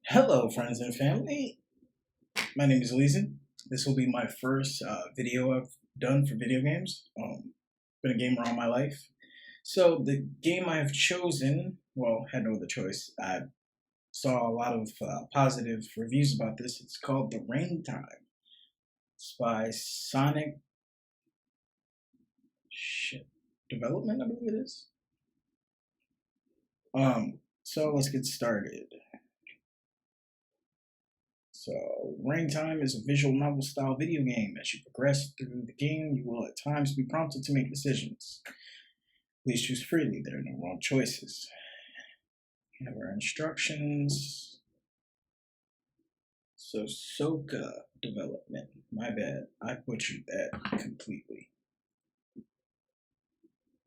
Hello, friends and family. My name is Liizen. This will be my first video I've done for video games. Been a gamer all my life. So the game I have chosen, well, had no other choice. I saw a lot of positive reviews about this. It's called the Raintime. It's by Sonic Development, I believe it is. So let's get started. So, Raintime is a visual novel style video game. As you progress through the game, you will at times be prompted to make decisions. Please choose freely, there are no wrong choices. We have our instructions. So, Soka development. My bad, I butchered that completely.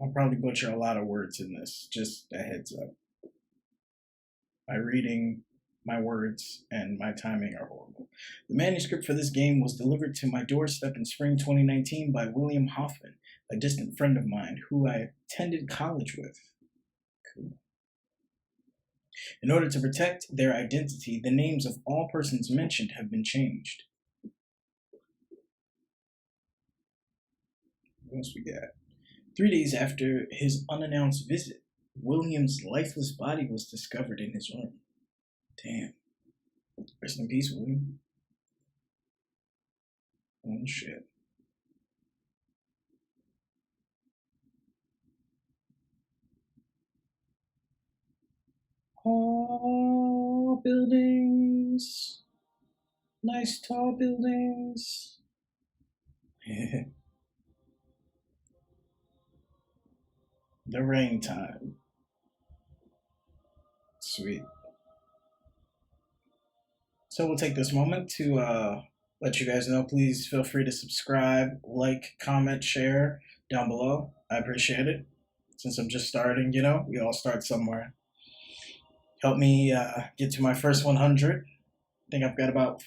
I'll probably butcher a lot of words in this, just a heads up. My reading, my words, and my timing are horrible. The manuscript for this game was delivered to my doorstep in spring 2019 by William Hoffman, a distant friend of mine who I attended college with. Cool. In order to protect their identity, the names of all persons mentioned have been changed. What else we got? 3 days after his unannounced visit, William's lifeless body was discovered in his room. Damn. Rest in peace, William. Oh, shit. Oh, buildings. Nice tall buildings. The Raintime. Sweet. So we'll take this moment to let you guys know. Please feel free to subscribe, like, comment, share down below. I appreciate it. Since I'm just starting, you know, we all start somewhere. Help me get to my first 100. I think I've got about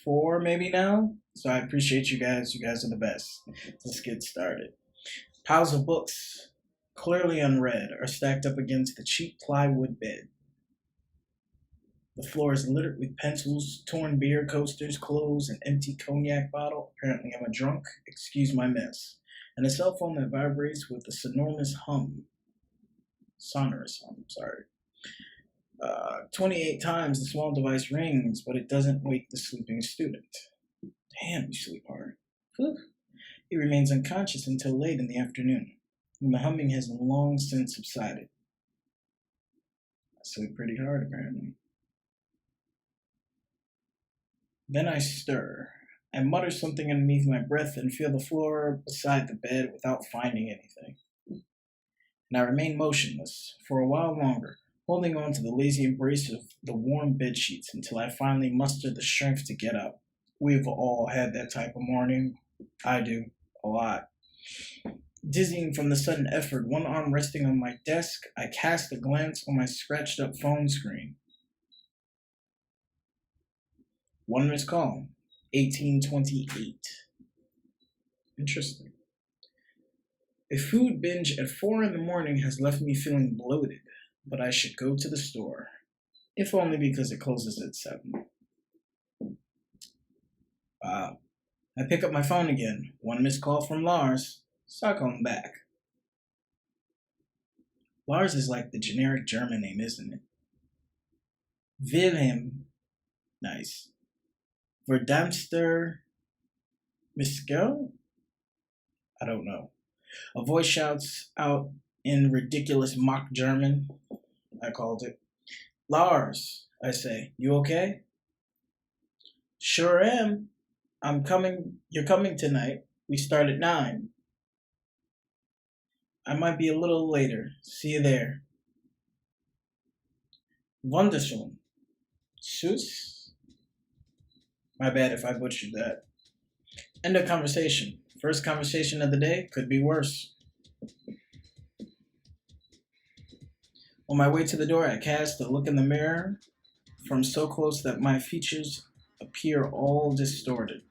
4 maybe now. So I appreciate you guys. You guys are the best. Let's get started. Piles of books, clearly unread, are stacked up against the cheap plywood bed. The floor is littered with pencils, torn beer coasters, clothes, an empty cognac bottle. Apparently I'm a drunk. Excuse my mess. And a cell phone that vibrates with a sonorous hum. 28 times the small device rings, but it doesn't wake the sleeping student. Damn, you sleep hard. Whew. He remains unconscious until late in the afternoon, when the humming has long since subsided. I sleep pretty hard, apparently. Then I stir. I mutter something underneath my breath and feel the floor beside the bed without finding anything. And I remain motionless for a while longer, holding on to the lazy embrace of the warm bed sheets until I finally muster the strength to get up. We've all had that type of morning. I do, a lot. Dizzying from the sudden effort, one arm resting on my desk, I cast a glance on my scratched up phone screen. One missed call, 1828. Interesting. A food binge at 4 in the morning has left me feeling bloated, but I should go to the store, if only because it closes at 7. Wow. I pick up my phone again. One missed call from Lars, so I call him back. Lars is like the generic German name, isn't it? Wilhelm. Nice. Verdamster Miskel? I don't know. A voice shouts out in ridiculous mock German. I called it. Lars, I say, you okay? Sure am. I'm coming. You're coming tonight. We start at 9. I might be a little later. See you there. Wunderschön. Tschüss. My bad if I butchered that. End of conversation. First conversation of the day, could be worse. On my way to the door, I cast a look in the mirror from so close that my features appear all distorted.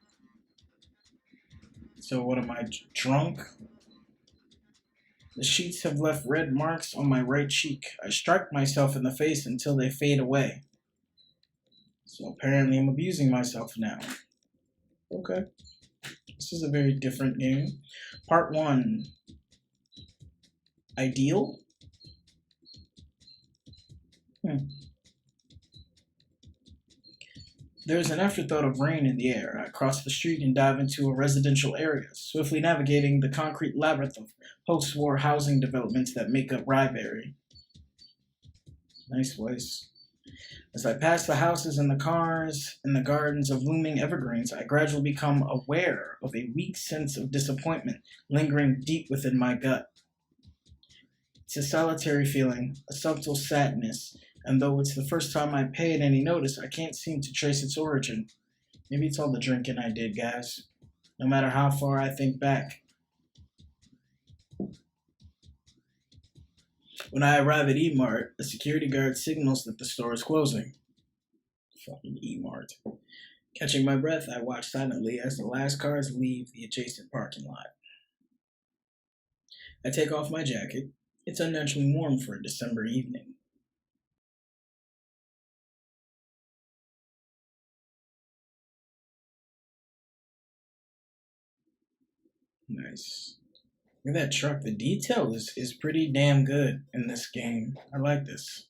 So what am I, drunk? The sheets have left red marks on my right cheek. I strike myself in the face until they fade away. So apparently I'm abusing myself now. Okay. This is a very different game. Part 1. Idyll? There's an afterthought of rain in the air. I cross the street and dive into a residential area, swiftly navigating the concrete labyrinth of post-war housing developments that make up Ryeberry. Nice place. As I pass the houses and the cars and the gardens of looming evergreens, I gradually become aware of a weak sense of disappointment lingering deep within my gut. It's a solitary feeling, a subtle sadness, and though it's the first time I paid any notice, I can't seem to trace its origin. Maybe it's all the drinking I did, guys. No matter how far I think back. When I arrive at E-Mart, a security guard signals that the store is closing. Fucking E-Mart. Catching my breath, I watch silently as the last cars leave the adjacent parking lot. I take off my jacket. It's unnaturally warm for a December evening. Nice. Look at that truck. The detail is pretty damn good in this game. I like this.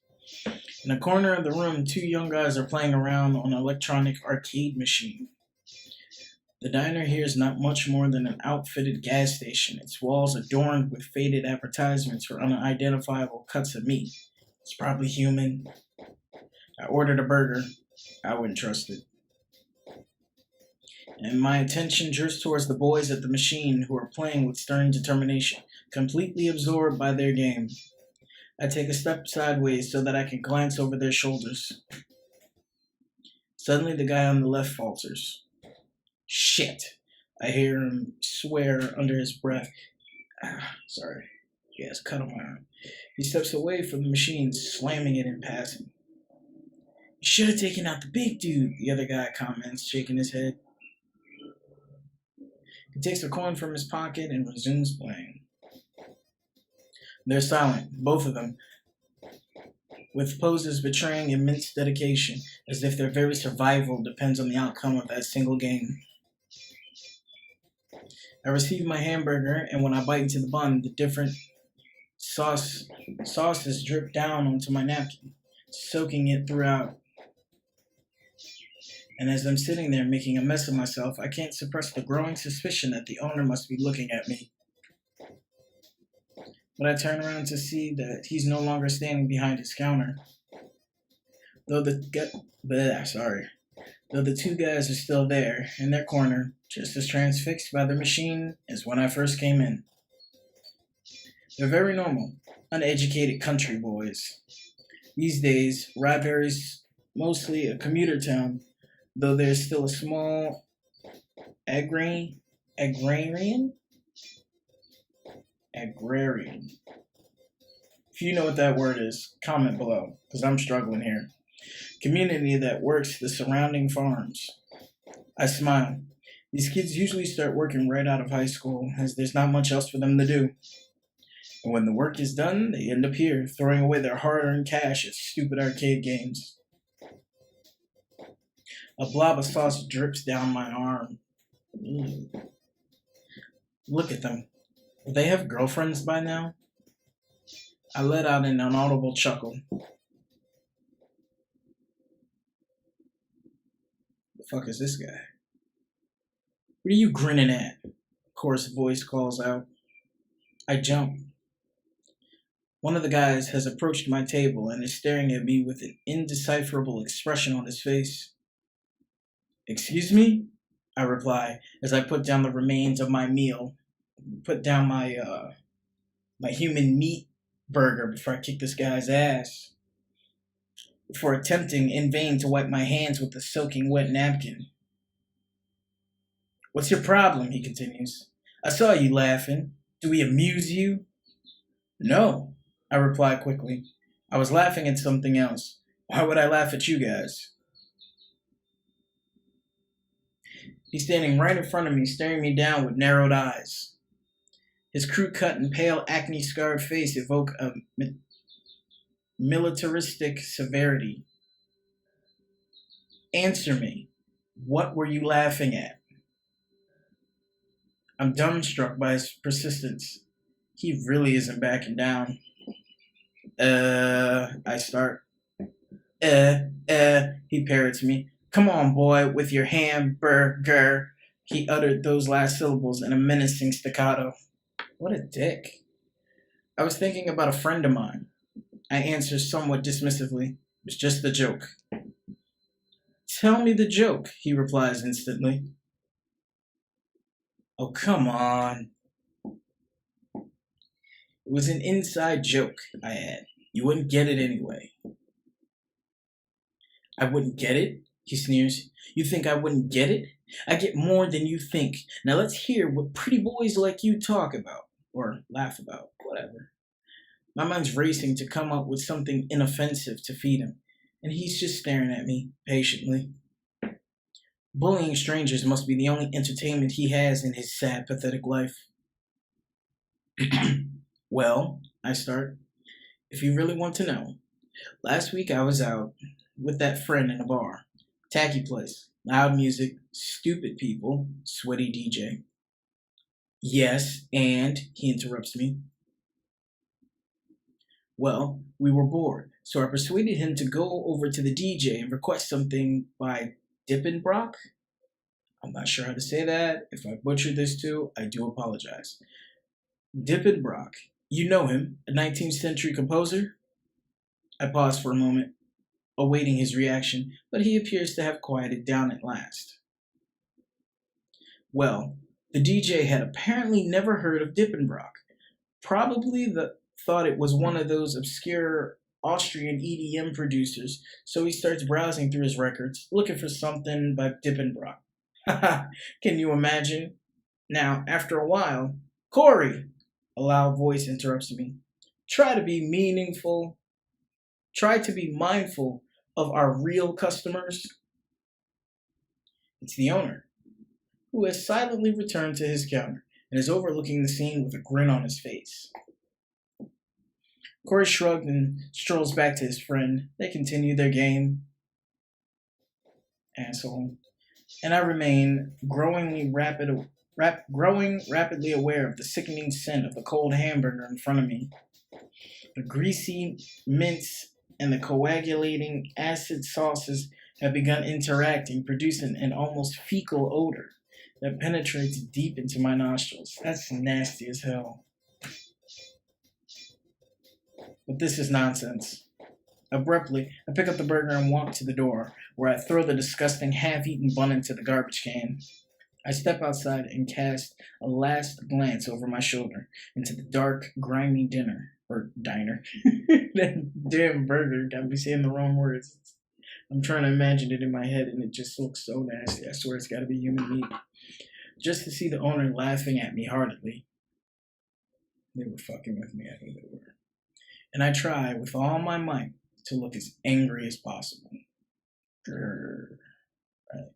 In a corner of the room, 2 young guys are playing around on an electronic arcade machine. The diner here is not much more than an outfitted gas station, its walls adorned with faded advertisements for unidentifiable cuts of meat. It's probably human. I ordered a burger. I wouldn't trust it. And my attention drifts towards the boys at the machine who are playing with stern determination, completely absorbed by their game. I take a step sideways so that I can glance over their shoulders. Suddenly, the guy on the left falters. Shit! I hear him swear under his breath. Sorry. He has a cut on my arm. He steps away from the machine, slamming it in passing. You should have taken out the big dude, the other guy comments, shaking his head. He takes a coin from his pocket and resumes playing. They're silent, both of them, with poses betraying immense dedication, as if their very survival depends on the outcome of that single game. I receive my hamburger, and when I bite into the bun, the different sauces drip down onto my napkin, soaking it throughout. And as I'm sitting there making a mess of myself, I can't suppress the growing suspicion that the owner must be looking at me. But I turn around to see that he's no longer standing behind his counter. Though the 2 guys are still there, in their corner, just as transfixed by the machine as when I first came in. They're very normal, uneducated country boys. These days, Ryeberry's mostly a commuter town, though there's still a small agrarian. If you know what that word is, comment below, because I'm struggling here. Community that works the surrounding farms. I smile. These kids usually start working right out of high school, as there's not much else for them to do. And when the work is done, they end up here, throwing away their hard-earned cash at stupid arcade games. A blob of sauce drips down my arm. Look at them. Do they have girlfriends by now? I let out an inaudible chuckle. The fuck is this guy? What are you grinning at? A coarse voice calls out. I jump. One of the guys has approached my table and is staring at me with an indecipherable expression on his face. Excuse me? I reply as I put down the remains of my meal. Put down my human meat burger before I kick this guy's ass. Before attempting in vain to wipe my hands with the soaking wet napkin. What's your problem? He continues. I saw you laughing. Do we amuse you? No, I reply quickly. I was laughing at something else. Why would I laugh at you guys? He's standing right in front of me, staring me down with narrowed eyes. His crew-cut and pale, acne-scarred face evoke a militaristic severity. Answer me. What were you laughing at? I'm dumbstruck by his persistence. He really isn't backing down. I start. He parrots me. Come on, boy, with your hamburger. He uttered those last syllables in a menacing staccato. What a dick. I was thinking about a friend of mine. I answer somewhat dismissively. It's just a joke. Tell me the joke, he replies instantly. Oh, come on. It was an inside joke, I add. You wouldn't get it anyway. I wouldn't get it? He sneers. You think I wouldn't get it? I get more than you think. Now let's hear what pretty boys like you talk about. Or laugh about. Whatever. My mind's racing to come up with something inoffensive to feed him. And he's just staring at me, patiently. Bullying strangers must be the only entertainment he has in his sad, pathetic life. Well, I start. If you really want to know, last week I was out with that friend in a bar. Tacky place, loud music, stupid people, sweaty DJ. Yes, and, he interrupts me. Well, we were bored, so I persuaded him to go over to the DJ and request something by Dippenbrock. I'm not sure how to say that. If I butchered this too, I do apologize. Dippenbrock. You know him, a 19th century composer? I pause for a moment, awaiting his reaction, but he appears to have quieted down at last. Well, the DJ had apparently never heard of Dippenbrock. Probably thought it was one of those obscure Austrian EDM producers, so he starts browsing through his records, looking for something by Dippenbrock. Can you imagine? Now, after a while, Corey, a loud voice interrupts me. Try to be meaningful. Try to be mindful of our real customers. It's the owner, who has silently returned to his counter and is overlooking the scene with a grin on his face. Corey shrugged and strolls back to his friend. They continue their game. Asshole. And I remain growing rapidly aware of the sickening scent of the cold hamburger in front of me. The greasy mince and the coagulating acid sauces have begun interacting, producing an almost fecal odor that penetrates deep into my nostrils. That's nasty as hell. But this is nonsense. Abruptly, I pick up the burger and walk to the door, where I throw the disgusting half-eaten bun into the garbage can. I step outside and cast a last glance over my shoulder into the dark, grimy diner. That damn burger got me saying the wrong words. I'm trying to imagine it in my head, and it just looks so nasty. I swear it's got to be human meat. Just to see the owner laughing at me heartedly. They were fucking with me, I think they were. And I try with all my might to look as angry as possible. Grrr. Right.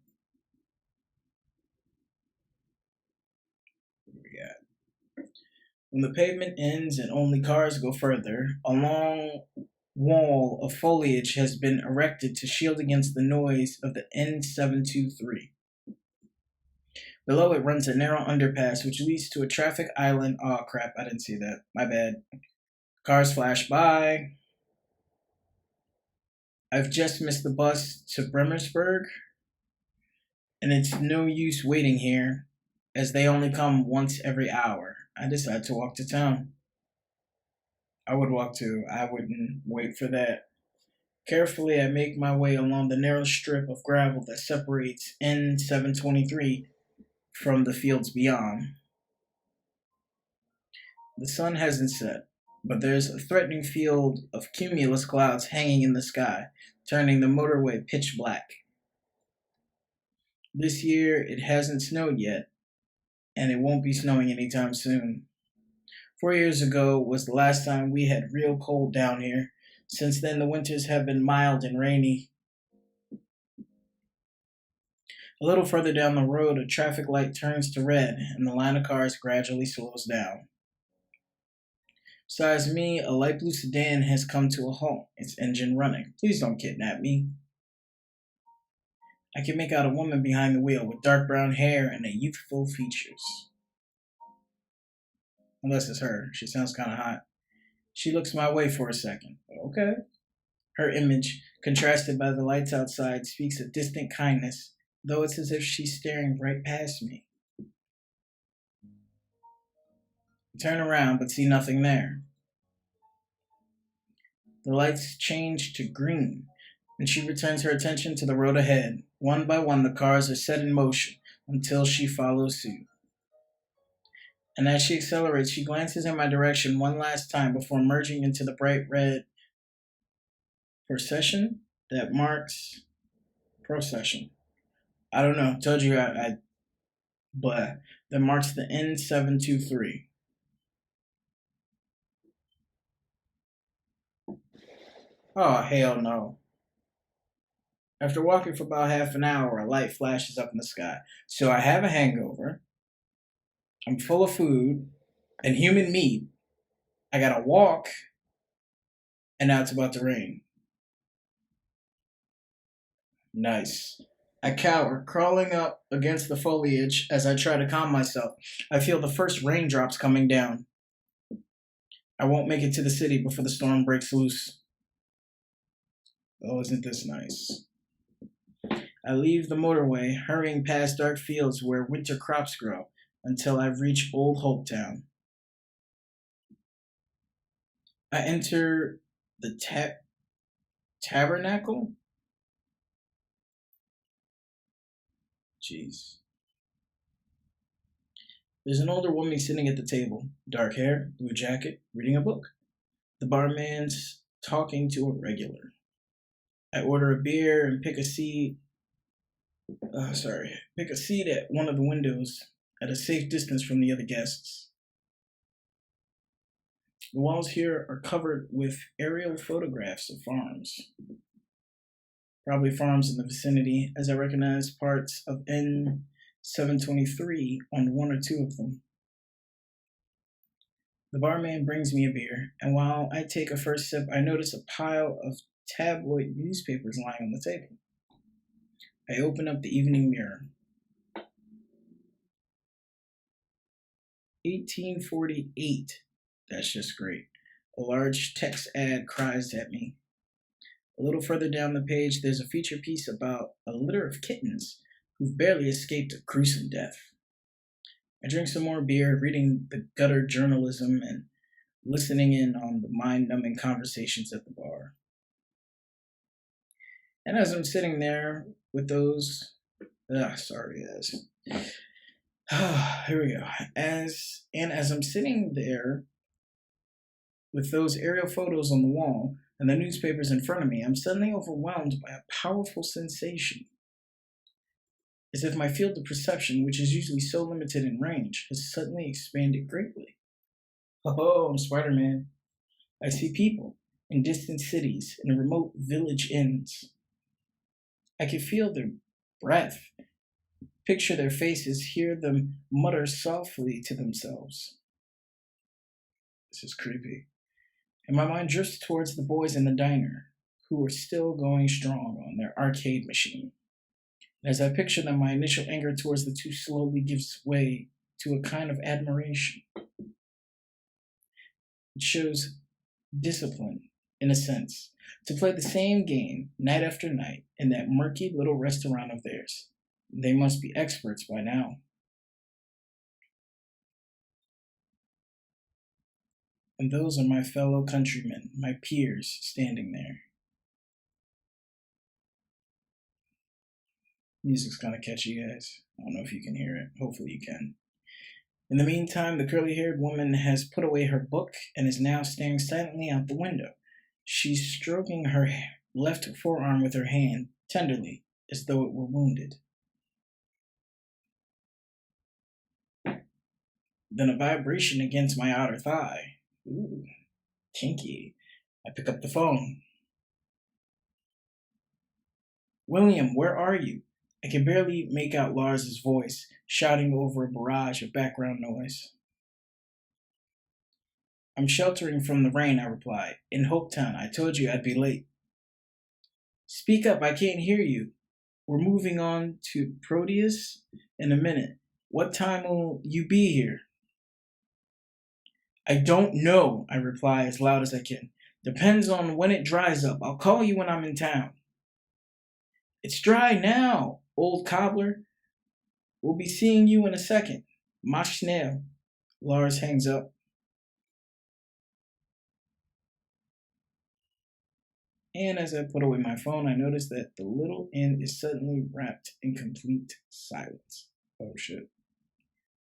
What do we got? When the pavement ends and only cars go further, a long wall of foliage has been erected to shield against the noise of the N723. Below it runs a narrow underpass which leads to a traffic island. Oh crap, I didn't see that. My bad. Cars flash by. I've just missed the bus to Bremersburg, and it's no use waiting here, as they only come once every hour. I decide to walk to town. I would walk too. I wouldn't wait for that. Carefully, I make my way along the narrow strip of gravel that separates N723 from the fields beyond. The sun hasn't set, but there's a threatening field of cumulus clouds hanging in the sky, turning the motorway pitch black. This year, it hasn't snowed yet, and it won't be snowing anytime soon. 4 years ago was the last time we had real cold down here. Since then, the winters have been mild and rainy. A little further down the road, a traffic light turns to red, and the line of cars gradually slows down. Besides me, a light blue sedan has come to a halt, its engine running. Please don't kidnap me. I can make out a woman behind the wheel with dark brown hair and youthful features. Unless it's her. She sounds kind of hot. She looks my way for a second. Okay. Her image, contrasted by the lights outside, speaks of distant kindness, though it's as if she's staring right past me. I turn around but see nothing there. The lights change to green, and she returns her attention to the road ahead. One by one, the cars are set in motion until she follows suit. And as she accelerates, she glances in my direction one last time before merging into the bright red procession that marks procession. I don't know. Told you but that marks the N723. Oh hell no. After walking for about half an hour, a light flashes up in the sky. So I have a hangover. I'm full of food and human meat. I gotta walk, and now it's about to rain. Nice. I cower, crawling up against the foliage as I try to calm myself. I feel the first raindrops coming down. I won't make it to the city before the storm breaks loose. Oh, isn't this nice? I leave the motorway, hurrying past dark fields where winter crops grow, until I reach Old Hopetown. I enter the tabernacle? Jeez. There's an older woman sitting at the table, dark hair, blue jacket, reading a book. The barman's talking to a regular. I order a beer and pick a seat at one of the windows at a safe distance from the other guests. The walls here are covered with aerial photographs of farms. Probably farms in the vicinity, as I recognize parts of N723 on one or two of them. The barman brings me a beer, and while I take a first sip, I notice a pile of tabloid newspapers lying on the table. I open up the Evening Mirror. 1848. That's just great. A large text ad cries at me. A little further down the page, there's a feature piece about a litter of kittens who've barely escaped a gruesome death. I drink some more beer, reading the gutter journalism and listening in on the mind-numbing conversations at the bar. And as I'm sitting there with those, here we go. As I'm sitting there with those aerial photos on the wall and the newspapers in front of me, I'm suddenly overwhelmed by a powerful sensation. As if my field of perception, which is usually so limited in range, has suddenly expanded greatly. Oh, I'm Spider-Man. I see people in distant cities and remote village inns. I can feel their breath, picture their faces, hear them mutter softly to themselves. This is creepy. And my mind drifts towards the boys in the diner, who are still going strong on their arcade machine. And as I picture them, my initial anger towards the two slowly gives way to a kind of admiration. It shows discipline, in a sense, to play the same game night after night in that murky little restaurant of theirs. They must be experts by now. And those are my fellow countrymen, my peers, standing there. Music's kind of catchy, guys. I don't know if you can hear it. Hopefully you can. In the meantime, the curly-haired woman has put away her book and is now staring silently out the window. She's stroking her left forearm with her hand, tenderly, as though it were wounded. Then a vibration against my outer thigh. Ooh, kinky. I pick up the phone. William, where are you? I can barely make out Lars's voice, shouting over a barrage of background noise. I'm sheltering from the rain, I reply. In Hopetown, I told you I'd be late. Speak up, I can't hear you. We're moving on to Proteus in a minute. What time will you be here? I don't know, I reply as loud as I can. Depends on when it dries up. I'll call you when I'm in town. It's dry now, old cobbler. We'll be seeing you in a second. Mach schnell. Lars hangs up. And as I put away my phone, I notice that the little inn is suddenly wrapped in complete silence. Oh shit.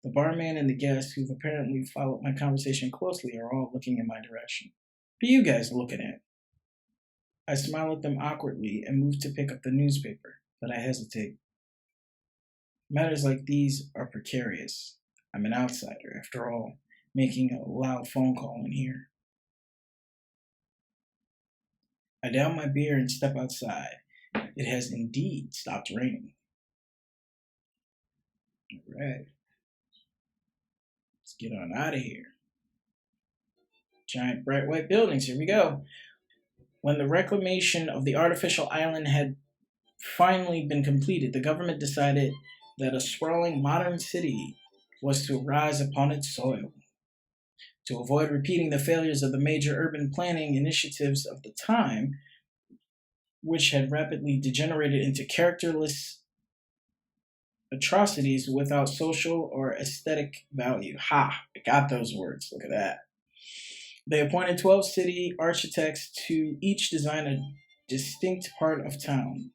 The barman and the guests, who've apparently followed my conversation closely, are all looking in my direction. What are you guys looking at? I smile at them awkwardly and move to pick up the newspaper, but I hesitate. Matters like these are precarious. I'm an outsider, after all, making a loud phone call in here. I down my beer and step outside. It has indeed stopped raining. All right. Let's get on out of here. Giant bright white buildings, here we go. When the reclamation of the artificial island had finally been completed, the government decided that a sprawling modern city was to rise upon its soil. To avoid repeating the failures of the major urban planning initiatives of the time, which had rapidly degenerated into characterless atrocities without social or aesthetic value. Ha! I got those words. Look at that. They appointed 12 city architects to each design a distinct part of town.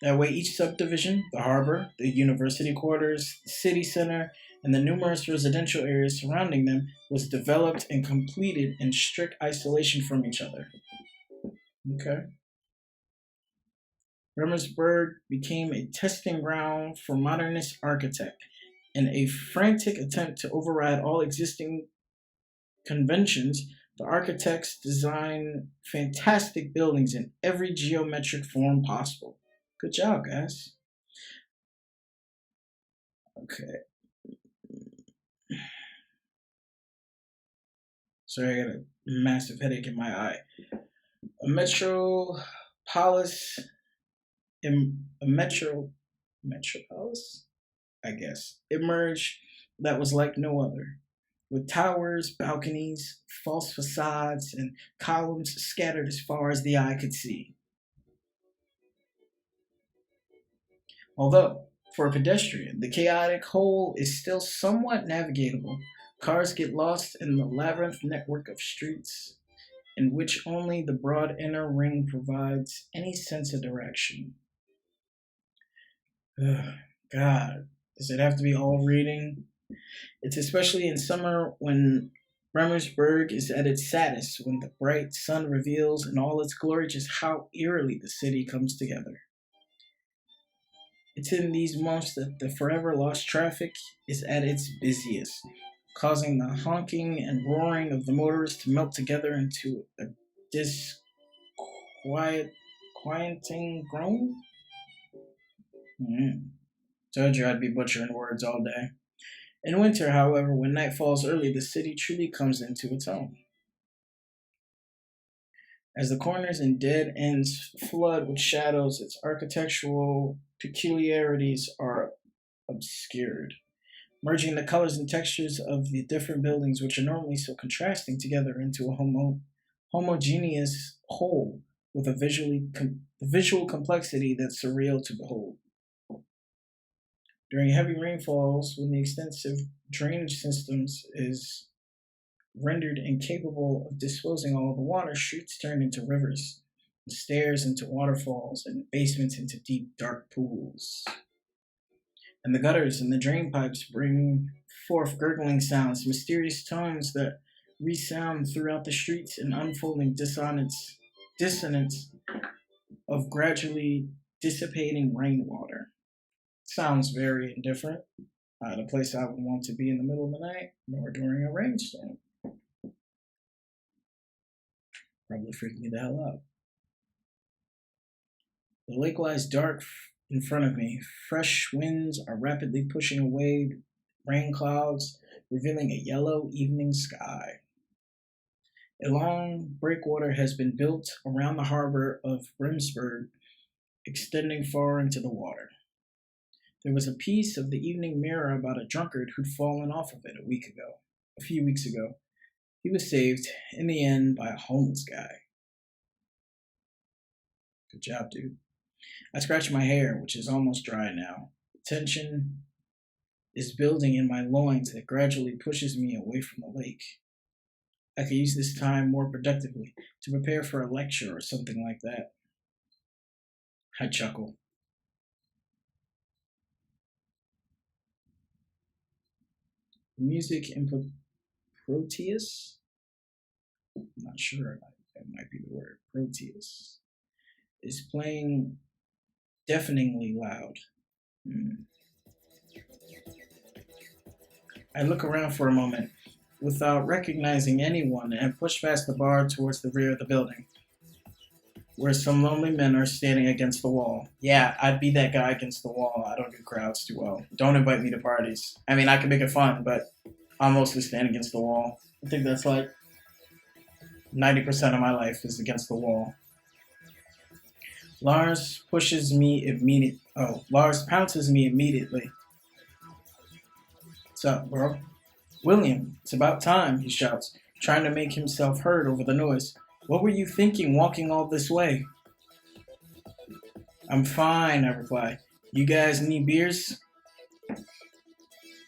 That way, each subdivision, the harbor, the university quarters, the city center, and the numerous residential areas surrounding them was developed and completed in strict isolation from each other. Okay. Bremersburg became a testing ground for modernist architect in a frantic attempt to override all existing conventions. The architects designed fantastic buildings in every geometric form possible. Good job, guys. Okay. Sorry, I got a massive headache in my eye. A metropolis, metropolis, I guess, emerged that was like no other, with towers, balconies, false facades, and columns scattered as far as the eye could see. Although, for a pedestrian, the chaotic whole is still somewhat navigable. Cars get lost in the labyrinth network of streets, in which only the broad inner ring provides any sense of direction. Ugh, God, does it have to be all reading? It's especially in summer when Bremersburg is at its saddest, when the bright sun reveals in all its glory just how eerily the city comes together. It's in these months that the forever lost traffic is at its busiest, causing the honking and roaring of the motors to melt together into a quieting groan. Told you I'd be butchering words all day. In winter, however, when night falls early, the city truly comes into its own. As the corners and dead ends flood with shadows, its architectural peculiarities are obscured, merging the colors and textures of the different buildings, which are normally so contrasting, together into a homogeneous whole with a visual complexity that's surreal to behold. During heavy rainfalls, when the extensive drainage systems is rendered incapable of disposing all of the water, streets turn into rivers, and stairs into waterfalls, and basements into deep, dark pools. And the gutters and the drain pipes bring forth gurgling sounds, mysterious tones that resound throughout the streets in unfolding dissonance of gradually dissipating rainwater. Sounds very indifferent. Not a place I would want to be in the middle of the night, nor during a rainstorm. Probably freak me the hell out. The lake lies dark in front of me. Fresh winds are rapidly pushing away rain clouds, revealing a yellow evening sky. A long breakwater has been built around the harbor of Bremersburg, extending far into the water. There was a piece of the Evening Mirror about a drunkard who'd fallen off of it a few weeks ago. He was saved, in the end, by a homeless guy. Good job, dude. I scratch my hair, which is almost dry now. Tension is building in my loins that gradually pushes me away from the lake. I could use this time more productively to prepare for a lecture or something like that. I chuckle. Music input Proteus? I'm not sure. That might be the word. Proteus. Is playing deafeningly loud. I look around for a moment without recognizing anyone and push past the bar towards the rear of the building, where some lonely men are standing against the wall. Yeah, I'd be that guy against the wall. I don't do crowds too well. Don't invite me to parties. I mean, I can make it fun, but I'll mostly stand against the wall. I think that's like 90% of my life is against the wall. Lars pounces me immediately. What's up, bro? William, it's about time, he shouts, trying to make himself heard over the noise. What were you thinking walking all this way? I'm fine, I reply. You guys need beers?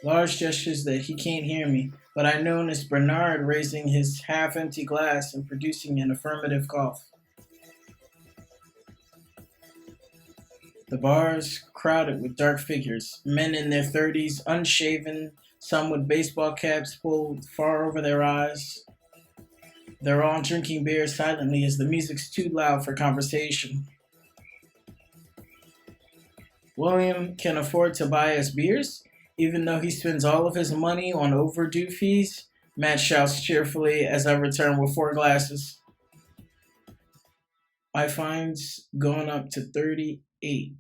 Lars gestures that he can't hear me, but I notice Bernard raising his half-empty glass and producing an affirmative cough. The bar's crowded with dark figures, men in their 30s, unshaven, some with baseball caps pulled far over their eyes. They're all drinking beer silently as the music's too loud for conversation. William can afford to buy us beers, even though he spends all of his money on overdue fees, Matt shouts cheerfully as I return with 4 glasses. My fine's gone up to 38.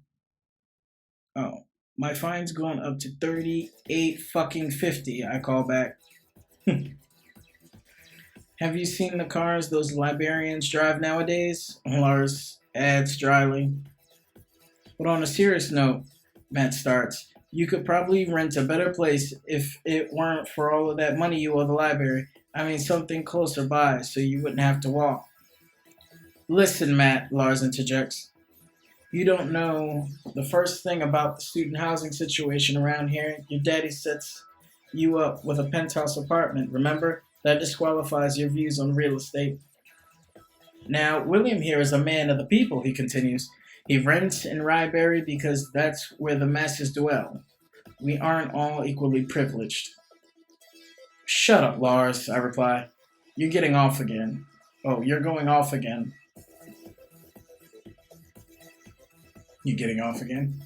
Oh, my fine's gone up to 38 fucking 50, I call back. Have you seen the cars those librarians drive nowadays? Lars adds dryly. But on a serious note, Matt starts, you could probably rent a better place if it weren't for all of that money you owe the library. I mean, something closer by so you wouldn't have to walk. Listen, Matt, Lars interjects. You don't know the first thing about the student housing situation around here. Your daddy sets you up with a penthouse apartment, remember? That disqualifies your views on real estate. Now, William here is a man of the people, he continues. He rents in Ryberry because that's where the masses dwell. We aren't all equally privileged. Shut up, Lars, I reply. You're getting off again. Oh, you're going off again. You getting off again?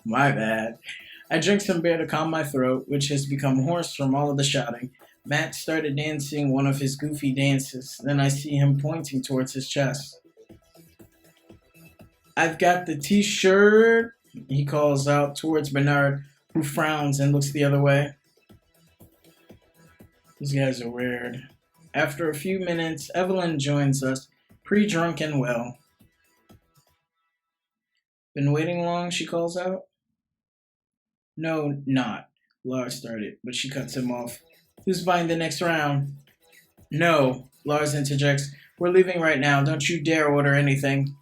My bad. I drink some beer to calm my throat, which has become hoarse from all of the shouting. Matt started dancing one of his goofy dances. Then I see him pointing towards his chest. I've got the t-shirt, he calls out towards Bernard, who frowns and looks the other way. These guys are weird. After a few minutes, Evelyn joins us, pre-drunk and well. Been waiting long, she calls out. No, not, Lars started, but she cuts him off. Who's buying the next round? No, Lars interjects. We're leaving right now. Don't you dare order anything.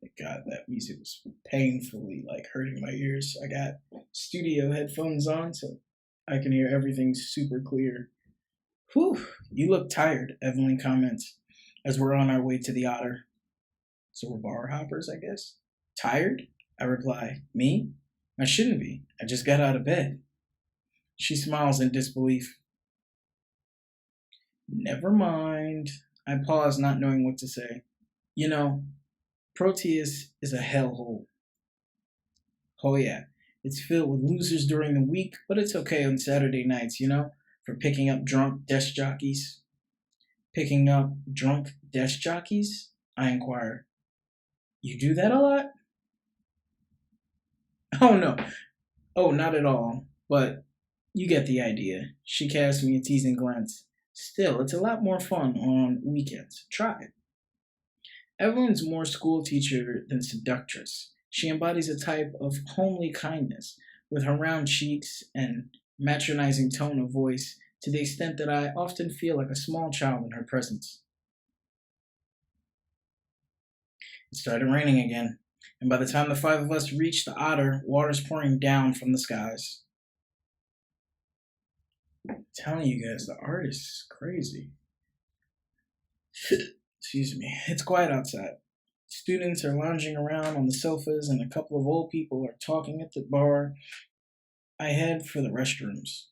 Thank God, that music was painfully hurting my ears. I got studio headphones on, so I can hear everything super clear. Whew, you look tired, Evelyn comments, as we're on our way to the Otter. So we're bar hoppers, I guess? Tired? I reply. Me? I shouldn't be. I just got out of bed. She smiles in disbelief. Never mind. I pause, not knowing what to say. You know, Proteus is a hellhole. Oh yeah, it's filled with losers during the week, but it's okay on Saturday nights, for picking up drunk desk jockeys. Picking up drunk desk jockeys? I inquire. You do that a lot? Oh no. Oh, not at all. But you get the idea. She casts me a teasing glance. Still, it's a lot more fun on weekends. Try it. Evelyn's more school teacher than seductress. She embodies a type of homely kindness with her round cheeks and matronizing tone of voice to the extent that I often feel like a small child in her presence. It started raining again, and by the time the five of us reached the otter, water's pouring down from the skies. I'm telling you guys, the art is crazy. Excuse me. It's quiet outside. Students are lounging around on the sofas, and a couple of old people are talking at the bar. I head for the restrooms.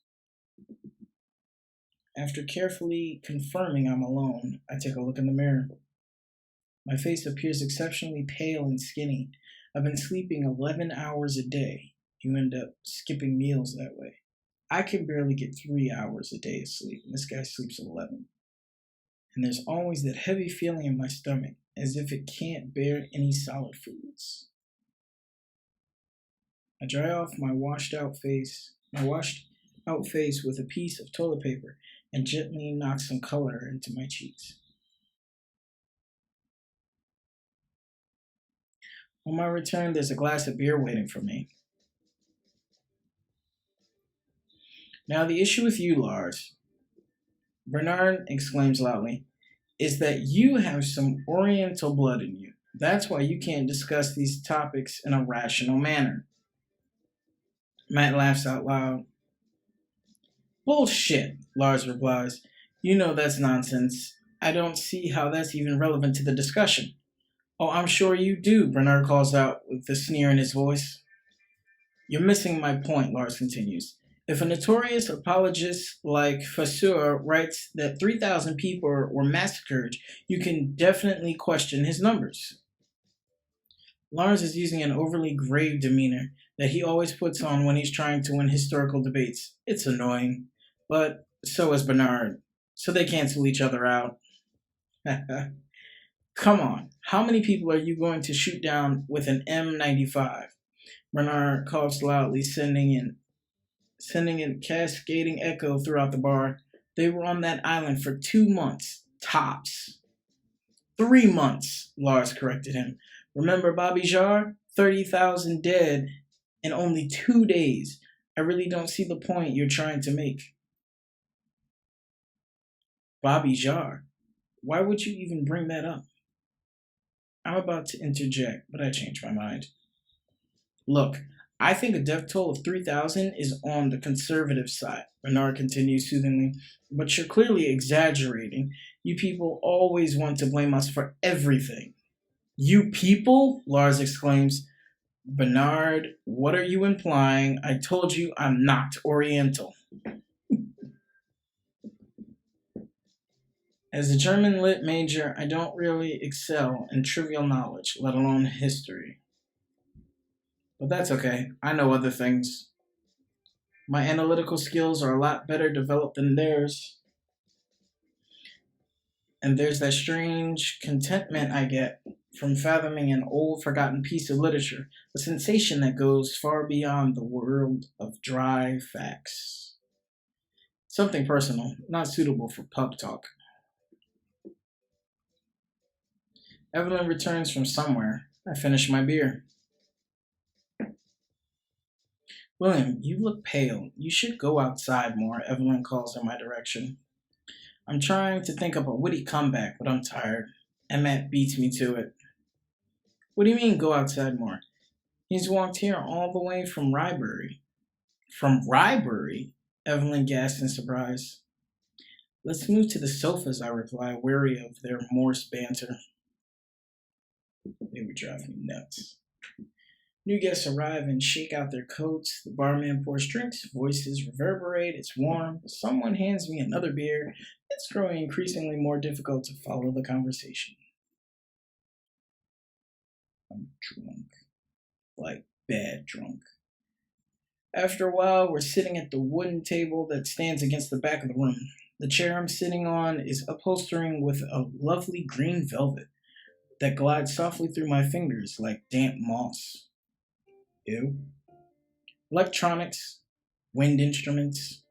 After carefully confirming I'm alone, I take a look in the mirror. My face appears exceptionally pale and skinny. I've been sleeping 11 hours a day. You end up skipping meals that way. I can barely get 3 hours a day of sleep, and this guy sleeps 11. And there's always that heavy feeling in my stomach, as if it can't bear any solid foods. I dry off my washed out face with a piece of toilet paper and gently knock some color into my cheeks. On my return, there's a glass of beer waiting for me. Now, the issue with you, Lars, Bernard exclaims loudly, is that you have some Oriental blood in you. That's why you can't discuss these topics in a rational manner. Matt laughs out loud. Bullshit, Lars replies. You know that's nonsense. I don't see how that's even relevant to the discussion. Oh, I'm sure you do, Bernard calls out with a sneer in his voice. You're missing my point, Lars continues. If a notorious apologist like Fasseur writes that 3,000 people were massacred, you can definitely question his numbers. Lars is using an overly grave demeanor that he always puts on when he's trying to win historical debates. It's annoying. But so is Bernard. So they cancel each other out. Come on, how many people are you going to shoot down with an M95? Bernard coughs loudly, sending a cascading echo throughout the bar. They were on that island for 2 months, tops. 3 months, Lars corrected him. Remember Bobby Jarre? 30,000 dead in only 2 days. I really don't see the point you're trying to make. Bobby Jarre? Why would you even bring that up? I'm about to interject, but I changed my mind. Look, I think a death toll of 3,000 is on the conservative side, Bernard continues soothingly, but you're clearly exaggerating. You people always want to blame us for everything. You people? Lars exclaims. Bernard, what are you implying? I told you I'm not Oriental. As a German lit major, I don't really excel in trivial knowledge, let alone history. But that's okay. I know other things. My analytical skills are a lot better developed than theirs. And there's that strange contentment I get from fathoming an old forgotten piece of literature, a sensation that goes far beyond the world of dry facts. Something personal, not suitable for pub talk. Evelyn returns from somewhere. I finish my beer. William, you look pale. You should go outside more, Evelyn calls in my direction. I'm trying to think up a witty comeback, but I'm tired. And Matt beats me to it. What do you mean, go outside more? He's walked here all the way from Rybury. From Rybury? Evelyn gasps in surprise. Let's move to the sofas, I reply, weary of their Morse banter. They would drive me nuts. New guests arrive and shake out their coats. The barman pours drinks. Voices reverberate. It's warm. Someone hands me another beer. It's growing increasingly more difficult to follow the conversation. I'm drunk. Like bad drunk. After a while, we're sitting at the wooden table that stands against the back of the room. The chair I'm sitting on is upholstering with a lovely green velvet that glides softly through my fingers like damp moss. Ew. Electronics, wind instruments.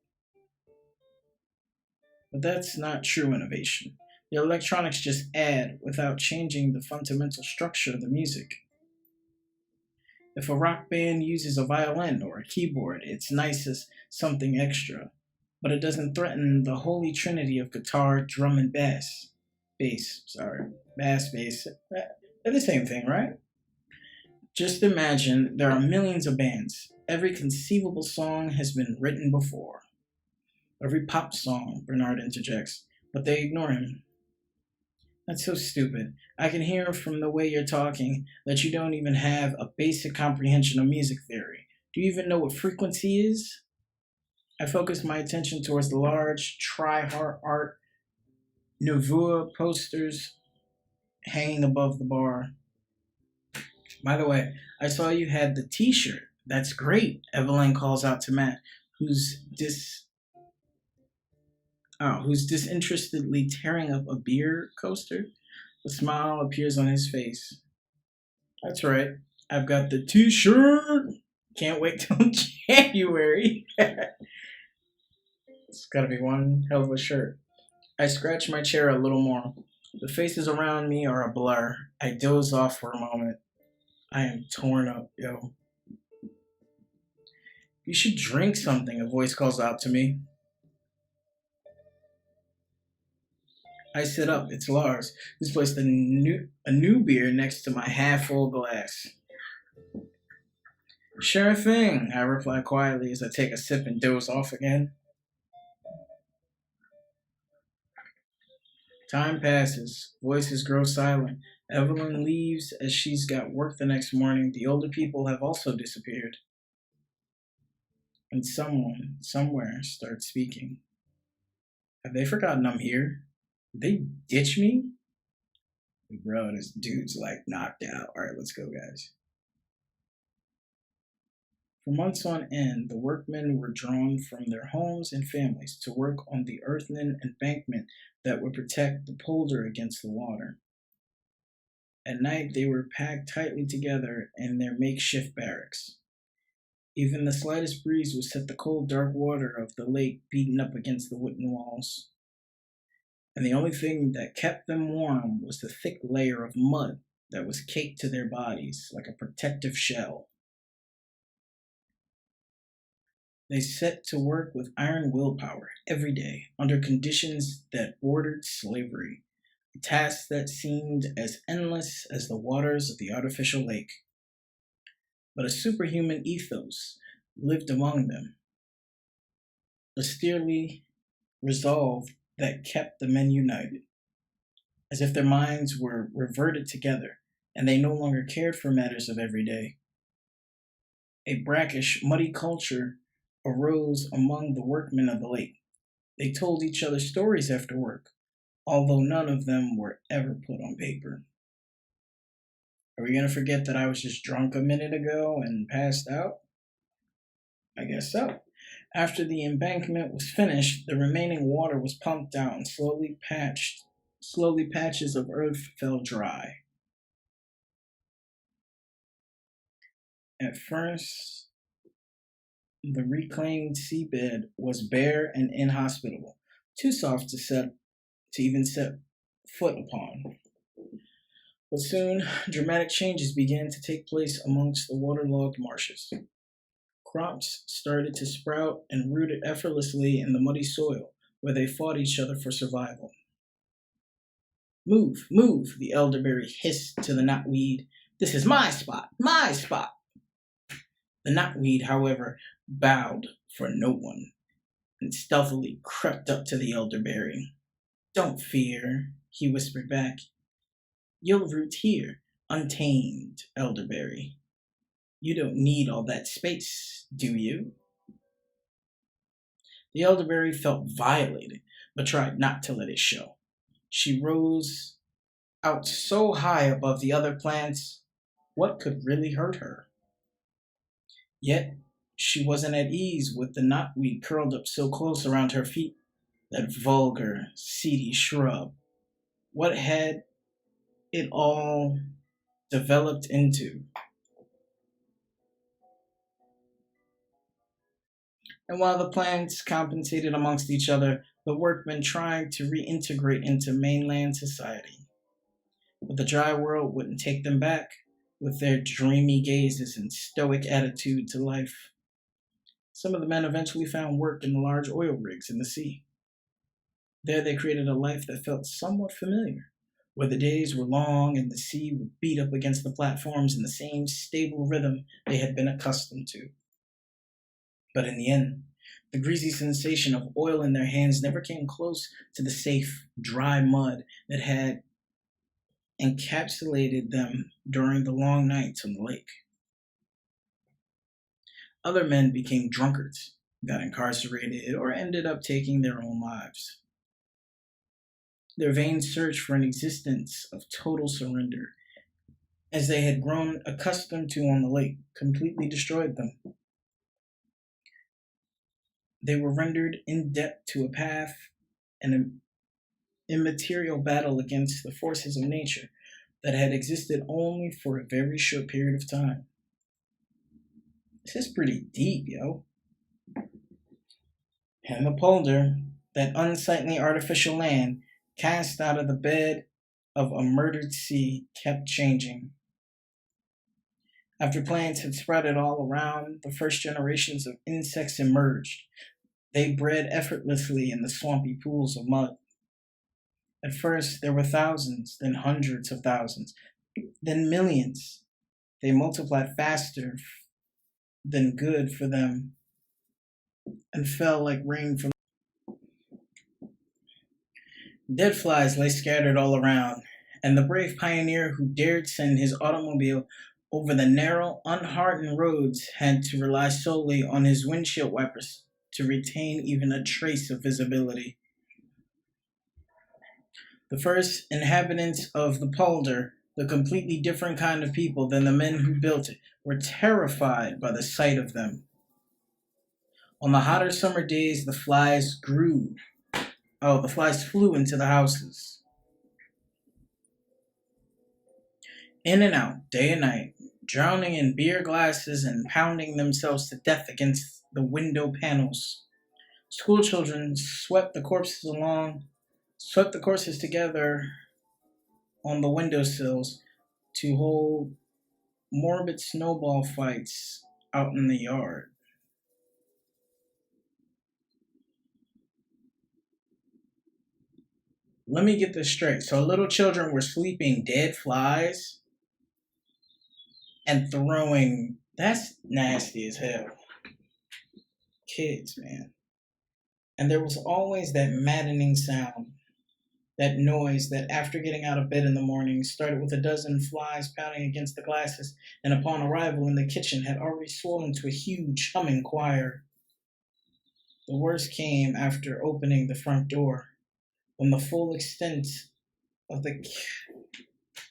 But that's not true innovation. The electronics just add without changing the fundamental structure of the music. If a rock band uses a violin or a keyboard, it's nice as something extra, but it doesn't threaten the holy trinity of guitar, drum, and bass. Bass. They're the same thing, right? Just imagine there are millions of bands. Every conceivable song has been written before. Every pop song, Bernard interjects, but they ignore him. That's so stupid. I can hear from the way you're talking that you don't even have a basic comprehension of music theory. Do you even know what frequency is? I focus my attention towards the large tri-heart art Nouveau posters hanging above the bar. By the way, I saw you had the t-shirt. That's great, Evelyn calls out to Matt, who's who's disinterestedly tearing up a beer coaster. A smile appears on his face. That's right. I've got the t-shirt. Can't wait till January. It's gotta be one hell of a shirt. I scratch my chair a little more. The faces around me are a blur. I doze off for a moment. I am torn up, yo. You should drink something, a voice calls out to me. I sit up. It's Lars, who's placed a new beer next to my half-full glass. Sure thing, I reply quietly as I take a sip and doze off again. Time passes. Voices grow silent. Evelyn leaves as she's got work the next morning. The older people have also disappeared. And someone, somewhere, starts speaking. Have they forgotten I'm here? Did they ditch me? Bro, this dude's like knocked out. Alright, let's go, guys. For months on end, the workmen were drawn from their homes and families to work on the earthen embankment that would protect the polder against the water. At night, they were packed tightly together in their makeshift barracks. Even the slightest breeze would set the cold, dark water of the lake beating up against the wooden walls. And the only thing that kept them warm was the thick layer of mud that was caked to their bodies like a protective shell. They set to work with iron willpower every day under conditions that bordered slavery, a task that seemed as endless as the waters of the artificial lake. But a superhuman ethos lived among them, a steely resolve that kept the men united, as if their minds were reverted together and they no longer cared for matters of every day. A brackish, muddy culture arose among the workmen of the lake. They told each other stories after work, although none of them were ever put on paper. Are we going to forget that I was just drunk a minute ago and passed out? I guess so. After the embankment was finished, the remaining water was pumped out and slowly patches of earth fell dry. At first, the reclaimed seabed was bare and inhospitable, too soft to even set foot upon. But soon, dramatic changes began to take place amongst the waterlogged marshes. Crops started to sprout and rooted effortlessly in the muddy soil, where they fought each other for survival. Move, move, the elderberry hissed to the knotweed. This is my spot, my spot. The knotweed, however, bowed for no one and stealthily crept up to the elderberry. Don't fear, he whispered back. You'll root here, untamed elderberry. You don't need all that space, do you? The elderberry felt violated, but tried not to let it show. She rose out so high above the other plants, what could really hurt her? Yet, she wasn't at ease with the knotweed curled up so close around her feet. That vulgar, seedy shrub. What had it all developed into? And while the plants compensated amongst each other, the workmen trying to reintegrate into mainland society. But the dry world wouldn't take them back with their dreamy gazes and stoic attitude to life. Some of the men eventually found work in the large oil rigs in the sea. There they created a life that felt somewhat familiar, where the days were long and the sea would beat up against the platforms in the same stable rhythm they had been accustomed to. But in the end, the greasy sensation of oil in their hands never came close to the safe, dry mud that had encapsulated them during the long nights on the lake. Other men became drunkards, got incarcerated, or ended up taking their own lives. Their vain search for an existence of total surrender, as they had grown accustomed to on the lake, completely destroyed them. They were rendered in debt to a path and an immaterial battle against the forces of nature that had existed only for a very short period of time. This is pretty deep, yo. And the polder, that unsightly artificial land, cast out of the bed of a murdered sea, kept changing. After plants had sprouted all around, the first generations of insects emerged. They bred effortlessly in the swampy pools of mud. At first, there were thousands, then hundreds of thousands, then millions. They multiplied faster than good for them and fell like rain from. Dead flies lay scattered all around, and the brave pioneer who dared send his automobile over the narrow, unhardened roads had to rely solely on his windshield wipers to retain even a trace of visibility. The first inhabitants of the polder, the completely different kind of people than the men who built it, were terrified by the sight of them. On the hotter summer days, the flies grew. Oh, the flies flew into the houses. In and out, day and night, drowning in beer glasses and pounding themselves to death against the window panels. School children swept the corpses together on the windowsills to hold morbid snowball fights out in the yard. Let me get this straight. So little children were sleeping dead flies and throwing. That's nasty as hell. Kids, man. And there was always that maddening sound, that noise that after getting out of bed in the morning started with a dozen flies pounding against the glasses, and upon arrival in the kitchen had already swollen to a huge humming choir. The worst came after opening the front door, when the full extent of the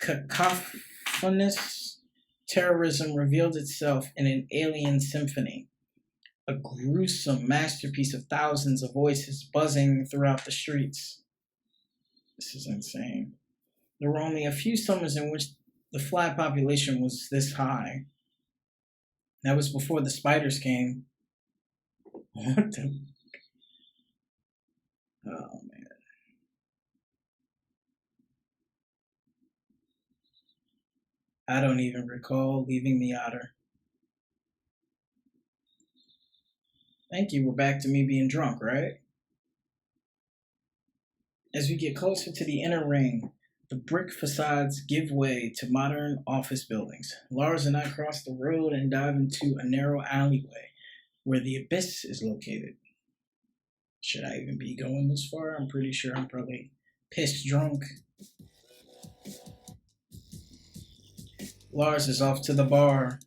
cacophonous terrorism revealed itself in an alien symphony, a gruesome masterpiece of thousands of voices buzzing throughout the streets. This is insane. There were only a few summers in which the fly population was this high. That was before the spiders came. What the? Oh, man. I don't even recall leaving the otter. Thank you, we're back to me being drunk, right? As we get closer to the inner ring, the brick facades give way to modern office buildings. Lars and I cross the road and dive into a narrow alleyway where the abyss is located. Should I even be going this far? I'm pretty sure I'm probably pissed drunk. Lars is off to the bar.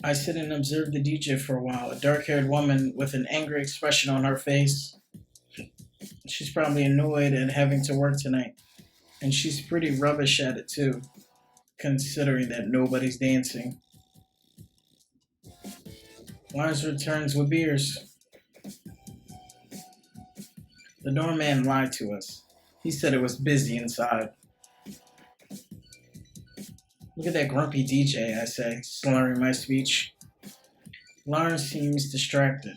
I sit and observe the DJ for a while, a dark-haired woman with an angry expression on her face. She's probably annoyed at having to work tonight, and she's pretty rubbish at it too, considering that nobody's dancing. Lars returns with beers. The doorman lied to us. He said it was busy inside. Look at that grumpy DJ, I say, slurring my speech. Lars seems distracted.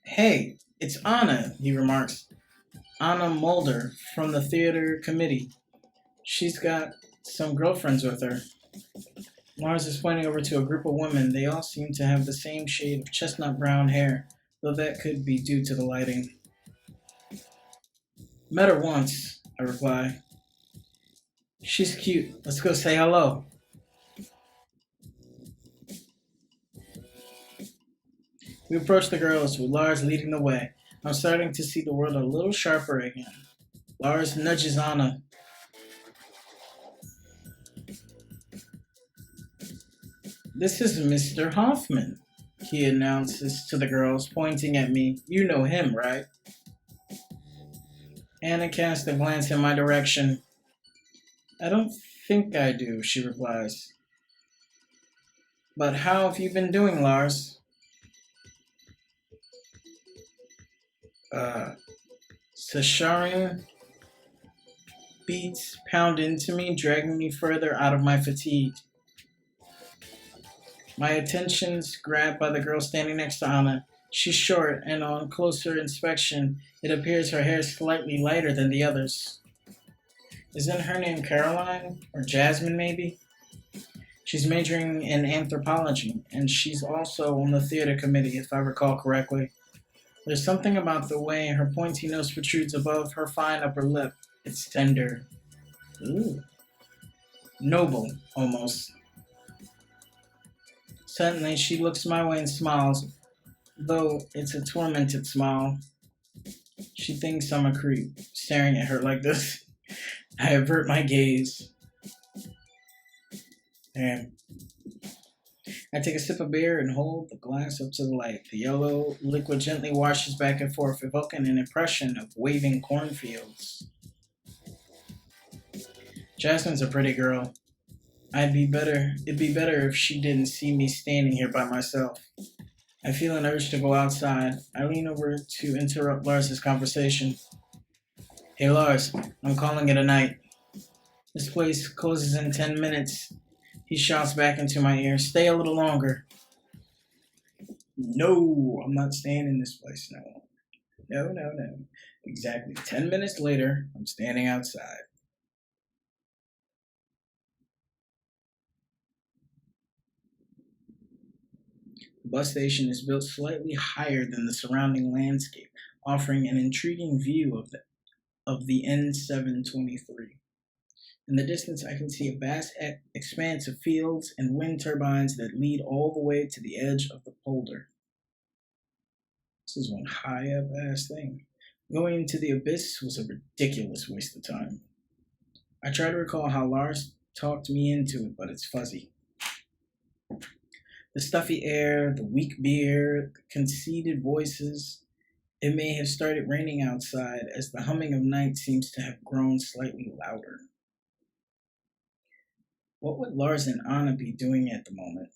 Hey, it's Anna, he remarks. Anna Mulder from the theater committee. She's got some girlfriends with her. Lars is pointing over to a group of women. They all seem to have the same shade of chestnut brown hair, though that could be due to the lighting. Met her once, I reply. She's cute. Let's go say hello. We approach the girls, with Lars leading the way. I'm starting to see the world a little sharper again. Lars nudges Anna. This is Mr. Hoffman, he announces to the girls, pointing at me. You know him, right? Anna casts a glance in my direction. I don't think I do, she replies. But how have you been doing, Lars? Uh, Sasharian beats pound into me, dragging me further out of my fatigue. My attention's grabbed by the girl standing next to Anna. She's short, and on closer inspection, it appears her hair is slightly lighter than the others. Isn't her name Caroline? Or Jasmine, maybe? She's majoring in anthropology, and she's also on the theater committee, if I recall correctly. There's something about the way her pointy nose protrudes above her fine upper lip. It's tender. Ooh. Noble, almost. Suddenly, she looks my way and smiles, though it's a tormented smile. She thinks I'm a creep, staring at her like this. I avert my gaze. Damn. I take a sip of beer and hold the glass up to the light. The yellow liquid gently washes back and forth, evoking an impression of waving cornfields. Jasmine's a pretty girl. It'd be better if she didn't see me standing here by myself. I feel an urge to go outside. I lean over to interrupt Lars's conversation. Hey Lars, I'm calling it a night. This place closes in 10 minutes. He shouts back into my ear, stay a little longer. No, I'm not staying in this place no. No. Exactly 10 minutes later, I'm standing outside. The bus station is built slightly higher than the surrounding landscape, offering an intriguing view of the N723. In the distance, I can see a vast expanse of fields and wind turbines that lead all the way to the edge of the polder. This is one high up ass thing. Going into the abyss was a ridiculous waste of time. I try to recall how Lars talked me into it, but it's fuzzy. The stuffy air, the weak beer, the conceited voices. It may have started raining outside as the humming of night seems to have grown slightly louder. What would Lars and Anna be doing at the moment?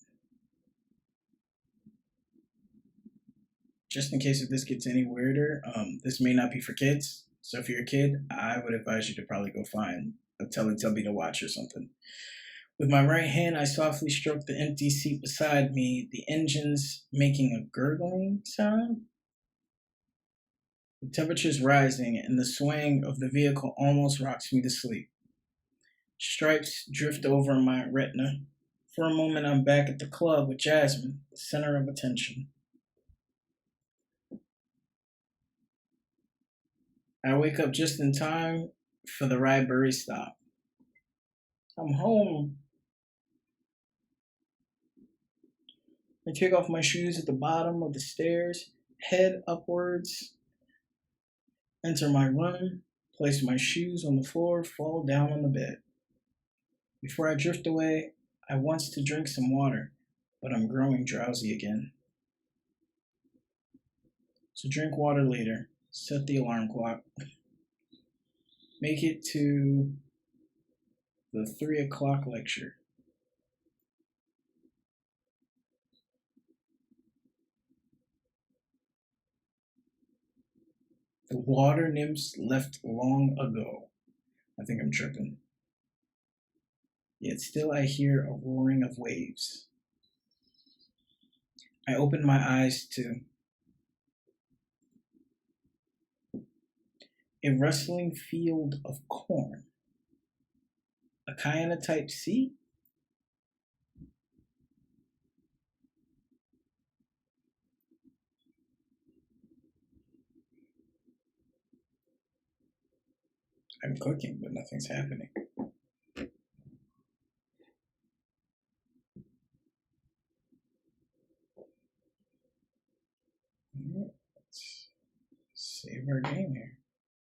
Just in case if this gets any weirder, this may not be for kids. So if you're a kid, I would advise you to probably go find a Teletubby to watch or something. With my right hand, I softly stroke the empty seat beside me, the engines making a gurgling sound. The temperature's rising, and the swaying of the vehicle almost rocks me to sleep. Stripes drift over my retina. For a moment, I'm back at the club with Jasmine, the center of attention. I wake up just in time for the Rybury stop. I'm home. I take off my shoes at the bottom of the stairs, head upwards, enter my room, place my shoes on the floor, fall down on the bed. Before I drift away, I want to drink some water, but I'm growing drowsy again. So drink water later. Set the alarm clock. Make it to the 3 o'clock lecture. The water nymphs left long ago. I think I'm tripping. Yet still I hear a roaring of waves. I open my eyes to A rustling field of corn. A cyanotype C? I'm clicking, but nothing's happening. Let's save our game here.